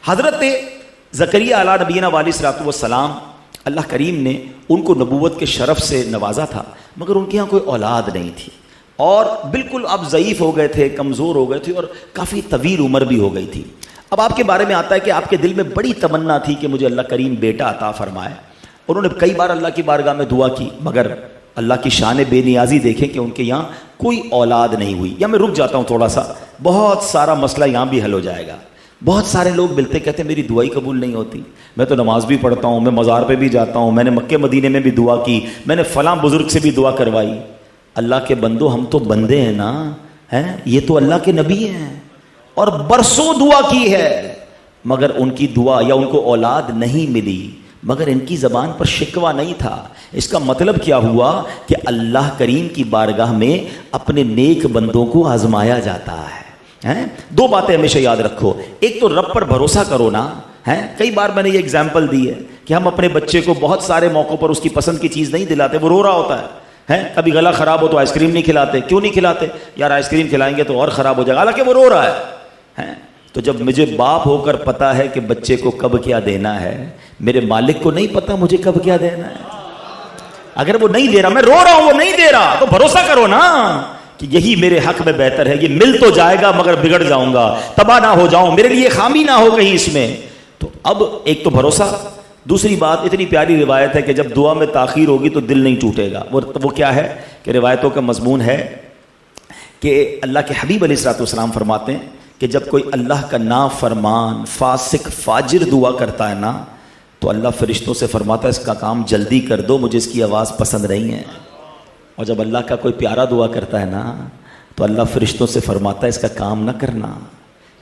حضرت زکریا علیہ نبینا علیہ الصلوۃ والسلام اللہ کریم نے ان کو نبوت کے شرف سے نوازا تھا، مگر ان کے یہاں کوئی اولاد نہیں تھی اور بالکل اب ضعیف ہو گئے تھے، کمزور ہو گئے تھے اور کافی طویل عمر بھی ہو گئی تھی۔ اب آپ کے بارے میں آتا ہے کہ آپ کے دل میں بڑی تمنا تھی کہ مجھے اللہ کریم بیٹا عطا فرمائے۔ انہوں نے کئی بار اللہ کی بارگاہ میں دعا کی، مگر اللہ کی شان بے نیازی دیکھیں کہ ان کے یہاں کوئی اولاد نہیں ہوئی۔ یا میں رک جاتا ہوں تھوڑا سا، بہت سارا مسئلہ یہاں بھی حل ہو جائے گا۔ بہت سارے لوگ ملتے کہتے ہیں میری دعائی قبول نہیں ہوتی، میں تو نماز بھی پڑھتا ہوں، میں مزار پہ بھی جاتا ہوں، میں نے مکے مدینے میں بھی دعا کی، میں نے فلاں بزرگ سے بھی دعا کروائی۔ اللہ کے بندو، ہم تو بندے ہیں نا، ہیں یہ تو اللہ کے نبی ہیں اور برسوں دعا کی ہے، مگر ان کی دعا یا ان کو اولاد نہیں ملی، مگر ان کی زبان پر شکوہ نہیں تھا۔ اس کا مطلب کیا ہوا کہ اللہ کریم کی بارگاہ میں اپنے نیک بندوں کو آزمایا جاتا ہے۔ دو باتیں ہمیشہ یاد رکھو، ایک تو رب پر بھروسہ کرو نا۔ کئی بار میں نے یہ اگزامپل دی ہے کہ ہم اپنے بچے کو بہت سارے موقعوں پر اس کی پسند کی چیز نہیں دلاتے، وہ رو رہا ہوتا ہے، کبھی گلا خراب ہو تو آئس کریم نہیں کھلاتے۔ کیوں نہیں کھلاتے؟ یار آئس کریم کھلائیں گے تو اور خراب ہو جائے گا، حالانکہ وہ رو رہا ہے۔ تو جب مجھے باپ ہو کر پتا ہے کہ بچے کو کب کیا دینا ہے، میرے مالک کو نہیں پتا مجھے کب کیا دینا ہے؟ اگر وہ نہیں دے رہا، میں رو رہا ہوں وہ نہیں دے رہا، تو بھروسہ کرو نا کہ یہی میرے حق میں بہتر ہے، یہ مل تو جائے گا مگر بگڑ جاؤں گا، تباہ نہ ہو جاؤں، میرے لیے خامی نہ ہو کہیں اس میں۔ تو اب ایک تو بھروسہ، دوسری بات اتنی پیاری روایت ہے کہ جب دعا میں تاخیر ہوگی تو دل نہیں ٹوٹے گا۔ وہ کیا ہے کہ روایتوں کا مضمون ہے کہ اللہ کے حبیب علیہ الصلوۃ والسلام فرماتے ہیں کہ جب کوئی اللہ کا نافرمان فاسق فاجر دعا کرتا ہے نا، تو اللہ فرشتوں سے فرماتا ہے اس کا کام جلدی کر دو، مجھے اس کی آواز پسند نہیں ہے۔ اور جب اللہ کا کوئی پیارا دعا کرتا ہے نا، تو اللہ فرشتوں سے فرماتا ہے اس کا کام نہ کرنا،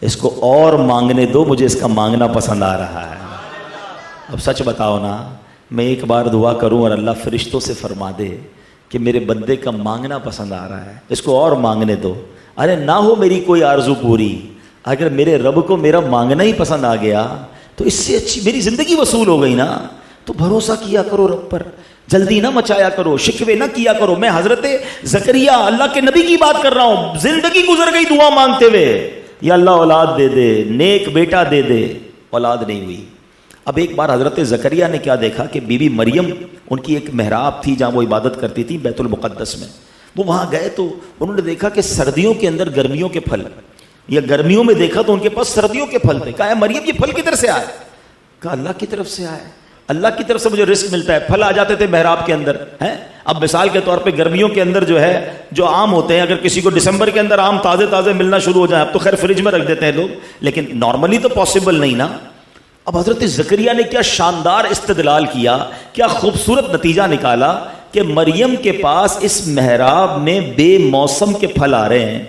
اس کو اور مانگنے دو، مجھے اس کا مانگنا پسند آ رہا ہے۔ اب سچ بتاؤ نا، میں ایک بار دعا کروں اور اللہ فرشتوں سے فرما دے کہ میرے بندے کا مانگنا پسند آ رہا ہے، اس کو اور مانگنے دو۔ ارے نہ ہو میری کوئی آرزو پوری، اگر میرے رب کو میرا مانگنا ہی پسند آ گیا تو اس سے اچھی میری زندگی وصول ہو گئی نا۔ تو بھروسہ کیا کرو رب پر، جلدی نہ مچایا کرو، شکوے نہ کیا کرو۔ میں حضرت زکریا اللہ کے نبی کی بات کر رہا ہوں، زندگی گزر گئی دعا مانگتے ہوئے، یا اللہ اولاد دے دے، نیک بیٹا دے دے، اولاد نہیں ہوئی۔ اب ایک بار حضرت زکریا نے کیا دیکھا کہ بی بی مریم، ان کی ایک محراب تھی جہاں وہ عبادت کرتی تھی بیت المقدس میں، وہ وہاں گئے تو انہوں نے دیکھا کہ سردیوں کے اندر گرمیوں کے پھل، یا گرمیوں میں دیکھا تو ان کے پاس سردیوں کے پھل تھے۔ کہا ہے مریم یہ پھل کدھر سے آئے؟ کہا اللہ کی طرف سے آئے، اللہ کی طرف سے مجھے رزق ملتا ہے۔ پھل آ جاتے تھے محراب کے اندر ہیں۔ اب مثال کے طور پہ گرمیوں کے اندر جو ہے جو آم ہوتے ہیں، اگر کسی کو دسمبر کے اندر آم تازے تازے ملنا شروع ہو جائیں، اب تو خیر فریج میں رکھ دیتے ہیں لوگ، لیکن نارملی تو پاسبل نہیں نا۔ اب حضرت زکریا نے کیا شاندار استدلال کیا، کیا خوبصورت نتیجہ نکالا کہ مریم کے پاس اس محراب میں بے موسم کے پھل آ رہے ہیں،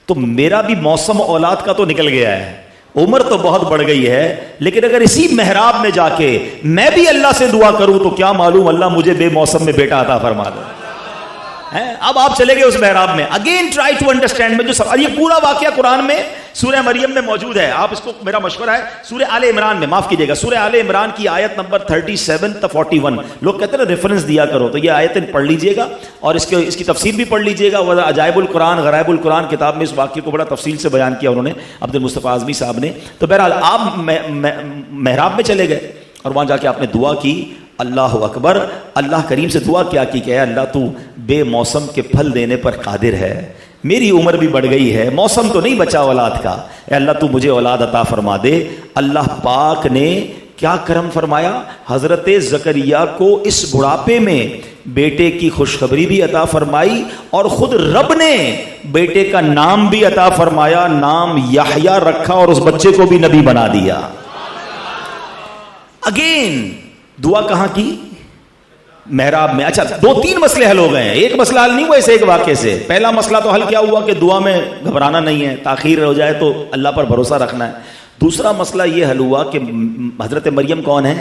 تو میرا بھی موسم اولاد کا تو نکل گیا ہے، عمر تو بہت بڑھ گئی ہے، لیکن اگر اسی محراب میں جا کے میں بھی اللہ سے دعا کروں تو کیا معلوم اللہ مجھے بے موسم میں بیٹا عطا فرما دے۔ اب آپ چلے گئے اس محراب میں، اگین ٹرائی ٹو انڈرسٹینڈ میں جو سوال، یہ پورا واقعہ قرآن میں سورہ مریم میں موجود ہے۔ آپ اس کو، میرا مشورہ ہے سورہ آل عمران میں، معاف کیجیے گا، سورہ آل عمران کی آیت نمبر 37 تا 41، لوگ کہتے ہیں نا ریفرنس دیا کرو، تو یہ آیتیں پڑھ لیجئے گا اور اس کی تفسیر بھی پڑھ لیجئے گا۔ عجائب القرآن غرائب القرآن کتاب میں اس واقعے کو بڑا تفصیل سے بیان کیا انہوں نے، عبد المصطفیٰ اعظمی صاحب نے۔ تو بہرحال آپ محراب میں چلے گئے اور وہاں جا کے آپ نے دعا کی، اللہ اکبر، اللہ کریم سے دعا کیا کہ اے اللہ تو بے موسم کے پھل دینے پر قادر ہے، میری عمر بھی بڑھ گئی ہے، موسم تو نہیں بچا اولاد کا، اے اللہ تو مجھے اولاد عطا فرما دے۔ اللہ پاک نے کیا کرم فرمایا، حضرت زکریا کو اس بڑھاپے میں بیٹے کی خوشخبری بھی عطا فرمائی، اور خود رب نے بیٹے کا نام بھی عطا فرمایا، نام یحییٰ رکھا، اور اس بچے کو بھی نبی بنا دیا۔ اگین دعا کہاں کی؟ محراب میں۔ اچھا، دو تین مسئلے حل ہو گئے ہیں، ایک مسئلہ حل نہیں ہوا اس ایک واقعے سے۔ پہلا مسئلہ تو حل کیا ہوا کہ دعا میں گھبرانا نہیں ہے، تاخیر ہو جائے تو اللہ پر بھروسہ رکھنا ہے۔ دوسرا مسئلہ یہ حل ہوا کہ حضرت مریم کون ہے؟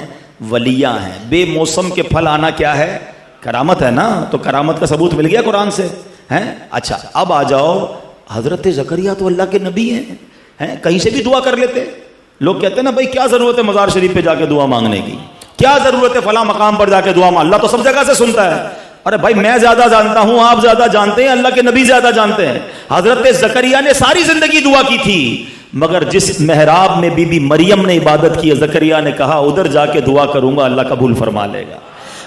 ولیہ ہیں۔ بے موسم کے پھل آنا کیا ہے؟ کرامت ہے نا، تو کرامت کا ثبوت مل گیا قرآن سے ہیں۔ اچھا اب آ جاؤ، حضرت زکریا تو اللہ کے نبی ہیں، کہیں سے بھی دعا کر لیتے۔ لوگ کہتے ہیں نا بھائی کیا ضرورت ہے مزار شریف پہ جا کے دعا مانگنے کی، کیا ضرورت ہے فلاں مقام پر جا کے دعا مانگ، اللہ تو سب جگہ سے سنتا ہے۔ ارے بھائی میں زیادہ جانتا ہوں، آپ زیادہ جانتے ہیں، اللہ کے نبی زیادہ جانتے ہیں۔ حضرت زکریا نے ساری زندگی دعا کی تھی، مگر جس محراب میں بی بی مریم نے عبادت کی، زکریا نے کہا ادھر جا کے دعا کروں گا اللہ قبول فرما لے گا۔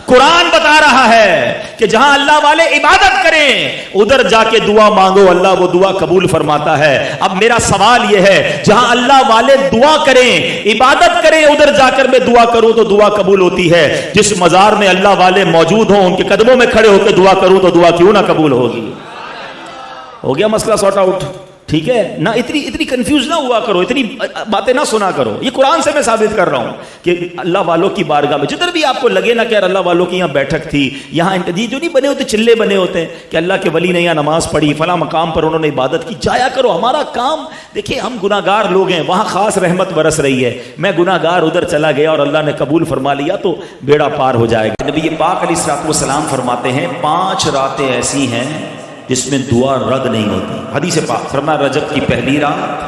قرآن بتا رہا ہے کہ جہاں اللہ والے عبادت کریں ادھر جا کے دعا مانگو، اللہ وہ دعا قبول فرماتا ہے۔ اب میرا سوال یہ ہے، جہاں اللہ والے دعا کریں عبادت کریں ادھر جا کر میں دعا کروں تو دعا قبول ہوتی ہے، جس مزار میں اللہ والے موجود ہوں ان کے قدموں میں کھڑے ہو کے دعا کروں تو دعا کیوں نہ قبول ہوگی؟ ہو گیا مسئلہ سارٹ آؤٹ؟ ٹھیک ہے نہ، اتنی کنفیوز نہ ہوا کرو، اتنی باتیں نہ سنا کرو۔ یہ قرآن سے میں ثابت کر رہا ہوں کہ اللہ والوں کی بارگاہ میں جدھر بھی آپ کو لگے نا کہ یار اللہ والوں کی یہاں بیٹھک تھی، یہاں جو نہیں بنے ہوتے چلے بنے ہوتے ہیں کہ اللہ کے ولی نے یہاں نماز پڑھی، فلاں مقام پر انہوں نے عبادت کی، جایا کرو۔ ہمارا کام دیکھیے، ہم گناہگار لوگ ہیں، وہاں خاص رحمت برس رہی ہے، میں گناہگار ادھر چلا گیا اور اللہ نے قبول فرما لیا تو بیڑا پار ہو جائے گا۔ نبی پاک علیہ الصلوۃ والسلام فرماتے ہیں 5 راتیں ایسی ہیں جس میں دعا رد نہیں ہوتی۔ حدیث پاک فرمایا رجب کی پہلی رات،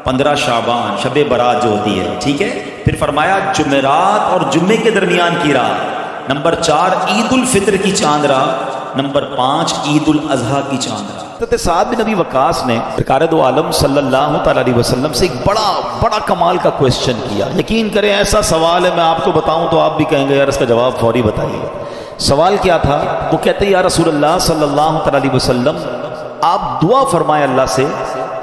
15 شعبان شب برات جو ہوتی ہے، ٹھیک ہے، پھر فرمایا جمعرات اور جمعے کے درمیان کی رات، نمبر 4 عید الفطر کی چاند رات، نمبر 5 عید الاضحیٰ کی چاند رات۔ حضرت سعد بن نبی وقاص نے سرکار دو عالم صلی اللہ تعالی علیہ وسلم سے ایک بڑا کمال کا کویسچن کیا۔ یقین کریں ایسا سوال ہے، میں آپ کو بتاؤں تو آپ بھی کہیں گے یار اس کا جواب فوری بتائیے۔ سوال کیا تھا؟ وہ کہتے ہیں یا رسول اللہ صلی اللہ تعالی علیہ وسلم آپ دعا فرمائے اللہ سے،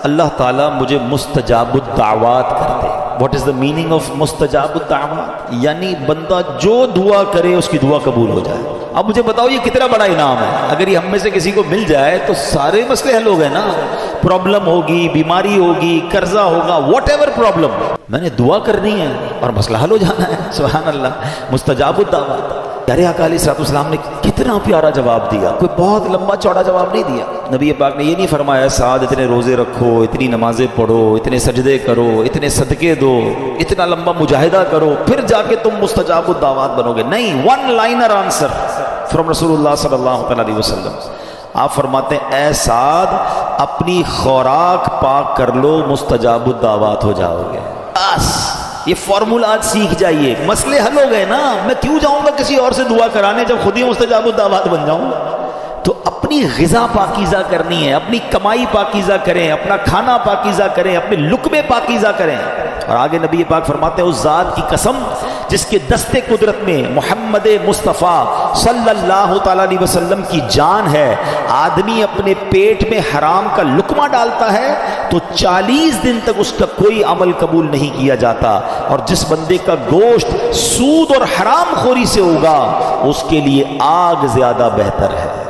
اللہ تعالیٰ مجھے مستجاب الدعوات کر دے۔ What is the meaning of مستجاب الدعوات؟ یعنی بندہ جو دعا کرے اس کی دعا قبول ہو جائے۔ اب مجھے بتاؤ یہ کتنا بڑا انعام ہے؟ اگر یہ ہم میں سے کسی کو مل جائے تو سارے مسئلے حل ہو گئے نا۔ پرابلم ہوگی، بیماری ہوگی، قرضہ ہوگا، واٹ ایور پرابلم، میں نے دعا کرنی ہے اور مسئلہ حل ہو جانا ہے۔ سبحان اللہ، مستجاب الدعوات۔ پیارے آقا علیہ الصلوۃ والسلام نے کتنا پیارا جواب دیا، کوئی بہت لمبا چوڑا جواب نہیں دیا۔ نبی پاک نے یہ نہیں فرمایا سعد اتنے روزے رکھو، اتنی نمازیں پڑھو، اتنے سجدے کرو، اتنے صدقے دو، اتنا لمبا مجاہدہ کرو پھر جا کے تم مستجاب الدعوات بنو گے۔ نہیں، ون لائنر آنسر فرام رسول اللہ صلی اللہ علیہ وسلم۔ آپ فرماتے ہیں اے سعد اپنی خوراک پاک کر لو، مستجاب الدعوات ہو جاؤ گے۔ بس یہ فارمولا آج سیکھ جائیے، مسئلے حل ہو گئے نا۔ میں کیوں جاؤں گا کسی اور سے دعا کرانے جب خود ہی مستجاب الدعوات بن جاؤں؟ تو اپنی غذا پاکیزہ کرنی ہے، اپنی کمائی پاکیزہ کریں، اپنا کھانا پاکیزہ کریں، اپنے لقمے پاکیزہ کریں۔ اور آگے نبی پاک فرماتے ہیں اس ذات کی قسم جس کے دست قدرت میں محمد مصطفیٰ صلی اللہ تعالی علیہ وسلم کی جان ہے، آدمی اپنے پیٹ میں حرام کا لقمہ ڈالتا ہے تو 40 دن تک اس کا کوئی عمل قبول نہیں کیا جاتا، اور جس بندے کا گوشت سود اور حرام خوری سے ہوگا اس کے لیے آگ زیادہ بہتر ہے۔